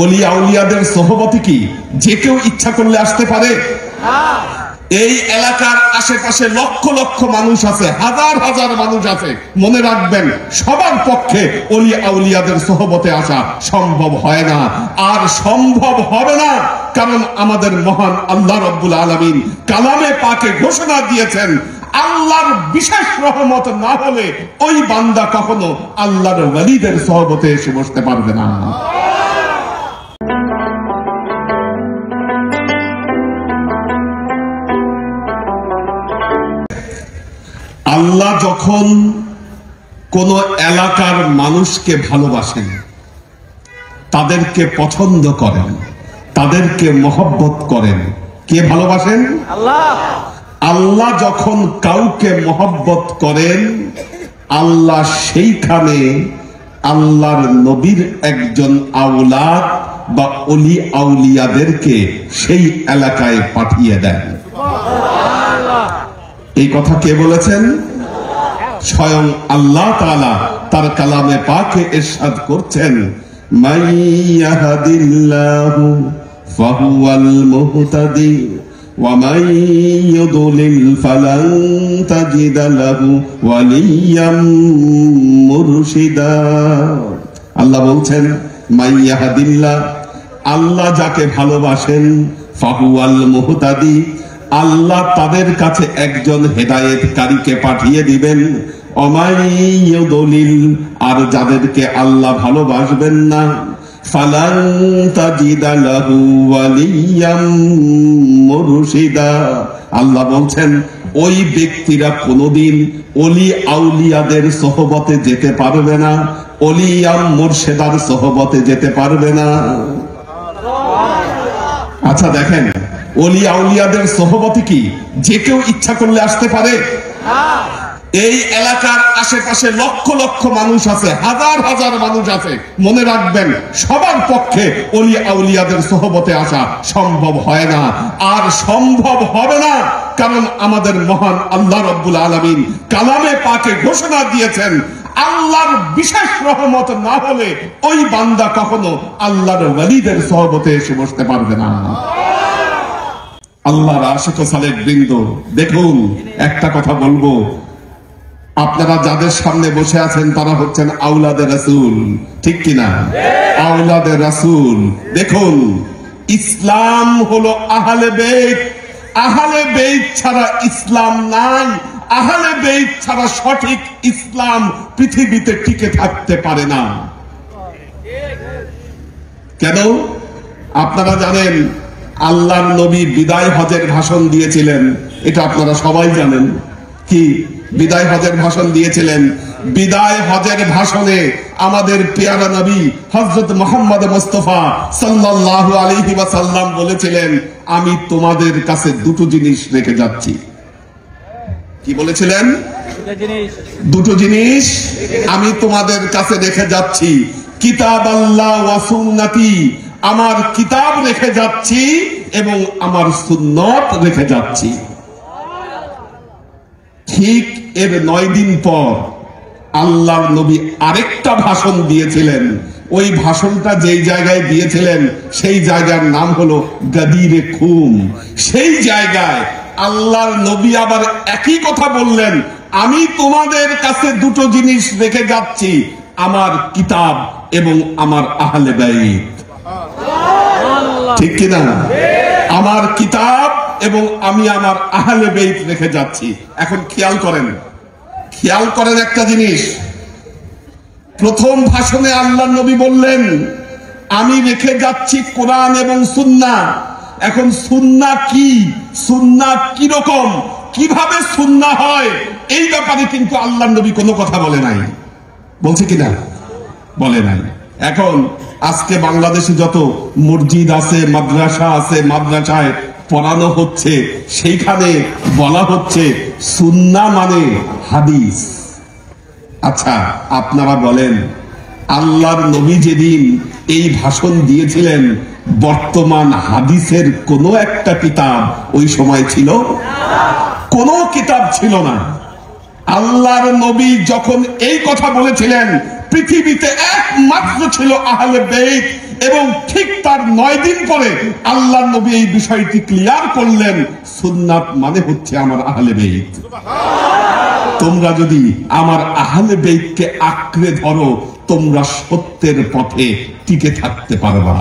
ওলি আউলিয়াদের সোহবতে কি যে কেউ ইচ্ছা করলে আসতে পারে? এই এলাকার আশেপাশে লক্ষ লক্ষ মানুষ আছে, হাজার হাজার মানুষ আছে। মনে রাখবেন, সবার পক্ষে ওলি আউলিয়াদের সোহবতে আসা সম্ভব হয় না, আর সম্ভব হবে না। কারণ আমাদের মহান আল্লাহ রাব্বুল আলামিন কালামে পাকে ঘোষণা দিয়েছেন, আল্লাহর বিশেষ রহমত না হলে ওই বান্দা কখনো আল্লাহর ওয়ালিদের সোহবতে এসে বসতে পারবে না। আল্লাহ যখন কোন এলাকার মানুষকে ভালোবাসেন, তাদেরকে পছন্দ করেন, তাদেরকে মহব্বত করেন, কে ভালোবাসেন? আল্লাহ। আল্লাহ যখন কাউকে মহব্বত করেন, আল্লাহ সেইখানে আল্লাহর নবীর একজন আওলাদ বা ওলি আউলিয়াদেরকে সেই এলাকায় পাঠিয়ে দেন। এই কথা কে বলেছেন? স্বয়ং আল্লাহ তাআলা তার কালামে পাকে ইরশাদ করছেন, মাইয়াহাদিল্লাহু ফাহুয়াল মুহতাদি ওয়া মাইয়ুদলিল ফালান তাজিদা লাহু ওয়ালিয়াম মুরশিদা। আল্লাহ বলছেন, মাইয়াহাদিল্লাহ, আল্লাহ যাকে ভালোবাসেন, ফাহুয়াল মুহতাদি, আল্লাহ তাদের কাছে একজন হেদায়েতকারীকে পাঠিয়ে দিবেন। অমাইয়ুদলিল, আর যাদেরকে আল্লাহ ভালোবাসবেন না, ফালান তাজিদা লাহু ওয়ালিয়াম মুরশিদা, আল্লাহ বলছেন ওই ব্যক্তিরা কোনদিন ওলি আউলিয়াদের সোহবতে যেতে পারবে না, ওলিয়াম মুরশিদার সোহবতে যেতে পারবে না। আচ্ছা দেখেন, ওলি আউলিয়াদের সোহবতে কি যে কেউ ইচ্ছা করলে আসতে পারে? এই এলাকার আশেপাশে লক্ষ লক্ষ মানুষ আছে, হাজার হাজার মানুষ আছে। মনে রাখবেন, সবার পক্ষে ওলি আউলিয়াদের সোহবতে আসা সম্ভব হয় না, আর সম্ভব হবে না। কারণ আমাদের মহান আল্লাহ রাব্বুল আলামিন কালামে পাকে ঘোষণা দিয়েছেন, আল্লাহর বিশেষ রহমত না হলে ওই বান্দা কখনো আল্লাহর ওয়ালিদের সোহবতে এসে বসতে পারবে না। আল্লাহর আশিক ও সালেক বৃন্দ, দেখুন একটা কথা বলবো, আপনারা যাদের সামনে বসে আছেন তারা হচ্ছেন আওলাদে রাসূল, ঠিক কিনা? আওলাদে রাসূল। দেখুন, ইসলাম হলো আহলে বেইত। আহলে বেইত ছাড়া ইসলাম নাই। আহলে বেইত ছাড়া সঠিক ইসলাম পৃথিবীতে টিকে থাকতে পারে না। কেন? আপনারা জানেন, আল্লাহর নবী বিদায় হজের ভাষণ দিয়েছিলেন, এটা আপনারা সবাই জানেন। কি বিদায় হজের ভাষণ দিয়েছিলেন? বিদায় হজের ভাষণে আমাদের পেয়ারা নবী হযরত মুহাম্মদ মুস্তাফা সাল্লাল্লাহু আলাইহি ওয়াসাল্লাম বলেছিলেন, আমি তোমাদের কাছে দুটো জিনিস রেখে যাচ্ছি। কি বলেছিলেন? দুটো জিনিস আমি তোমাদের কাছে রেখে যাচ্ছি, কিতাব আল্লাহ ওয়া সুন্নতি, আমার কিতাব রেখে যাচ্ছি এবং আমার সুন্নত রেখে যাচ্ছি। ঠিক এর 9 দিন পর আল্লাহর নবী আরেকটা ভাষণ দিয়েছিলেন। ওই ভাষণটা যেই জায়গায় দিয়েছিলেন সেই জায়গার নাম হলো গাদিরে খুম। সেই জায়গায় আল্লাহর নবী আবার একই কথা বললেন, আমি তোমাদের কাছে দুটো জিনিস রেখে যাচ্ছি, আমার কিতাব এবং আমার আহলে বাইত। ঠিক কিনা? আমার কিতাব এবং আমি আমার আহলে বেইত রেখে যাচ্ছি। এখন খেয়াল করেন একটা জিনিস। প্রথম ভাষণে আল্লাহর নবী বললেন, আমি রেখে যাচ্ছি কোরআন এবং সুন্নাহ। এখন সুন্নাহ কি, সুন্নাহ কি রকম, কিভাবে সুন্নাহ হয়, এই ব্যাপারে কিন্তু আল্লাহর নবী কোনো কথা বলে নাই। বলছে কিনা? বলে নাই। এখন আজকে বাংলাদেশে যত মসজিদ আছে, মাদ্রাসা আছে, মাদ্রাসায় পড়ানো হচ্ছে, সেইখানে বলা হচ্ছে সুন্নাহ মানে হাদিস। আচ্ছা আপনারা বলেন, আল্লাহর নবী যেদিন এই ভাষণ দিয়েছিলেন, বর্তমান হাদিসের কোন একটা কিতাব ওই সময় ছিল? কোন কিতাব ছিল না। আল্লাহর নবী যখন এই কথা বলেছিলেন, পৃথিবীতে একমাত্র ছিল আহলে বেইত এবং ঠিক তার 9 দিন পরে আল্লাহ নবী এই বিষয়টি ক্লিয়ার করলেন, সুন্নাত মানে হচ্ছে আমার আহলে বেইত। তোমরা যদি আমার আহলে বেইতকে আঁকড়ে ধরো, তোমরা সত্যের পথে টিকে থাকতে পারবা।